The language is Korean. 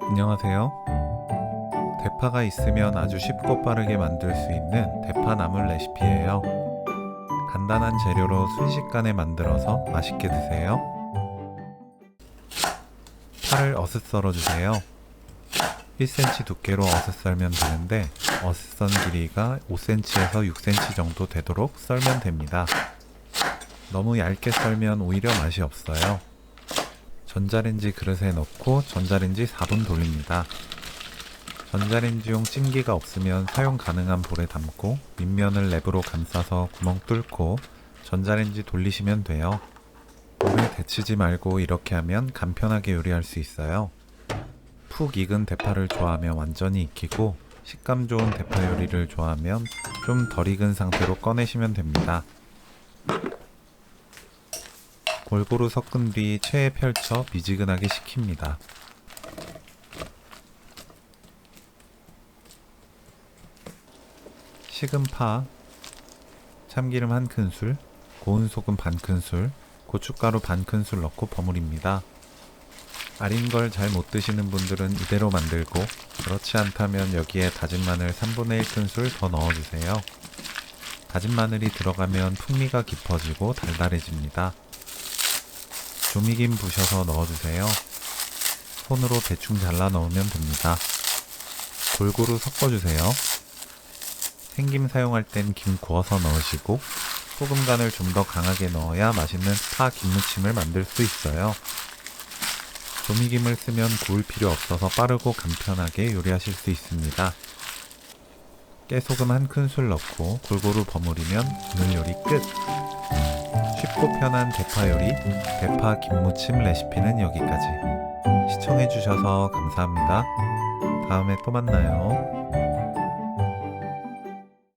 안녕하세요. 대파가 있으면 아주 쉽고 빠르게 만들 수 있는 대파 나물 레시피예요. 간단한 재료로 순식간에 만들어서 맛있게 드세요. 파를 어슷 썰어주세요. 1cm 두께로 어슷 썰면 되는데 어슷 선 길이가 5cm에서 6cm 정도 되도록 썰면 됩니다. 너무 얇게 썰면 오히려 맛이 없어요. 전자레인지 그릇에 넣고 전자레인지 4분 돌립니다. 전자레인지용 찜기가 없으면 사용 가능한 볼에 담고 밑면을 랩으로 감싸서 구멍 뚫고 전자레인지 돌리시면 돼요. 오래 데치지 말고 이렇게 하면 간편하게 요리할 수 있어요. 푹 익은 대파를 좋아하면 완전히 익히고 식감 좋은 대파 요리를 좋아하면 좀 덜 익은 상태로 꺼내시면 됩니다. 골고루 섞은 뒤 체에 펼쳐 미지근하게 식힙니다. 식은 파, 참기름 1큰술, 고운 소금 반큰술, 고춧가루 반큰술 넣고 버무립니다. 아린 걸 잘 못 드시는 분들은 이대로 만들고 그렇지 않다면 여기에 다진 마늘 3분의 1큰술 더 넣어주세요. 다진 마늘이 들어가면 풍미가 깊어지고 달달해집니다. 조미김 부셔서 넣어주세요. 손으로 대충 잘라 넣으면 됩니다. 골고루 섞어주세요. 생김 사용할 땐 김 구워서 넣으시고 소금 간을 좀 더 강하게 넣어야 맛있는 파 김무침을 만들 수 있어요. 조미김을 쓰면 구울 필요 없어서 빠르고 간편하게 요리하실 수 있습니다. 깨소금 1큰술 넣고 골고루 버무리면 오늘 요리 끝! 쉽고 편한 대파 요리, 대파 김무침 레시피는 여기까지. 시청해주셔서 감사합니다. 다음에 또 만나요.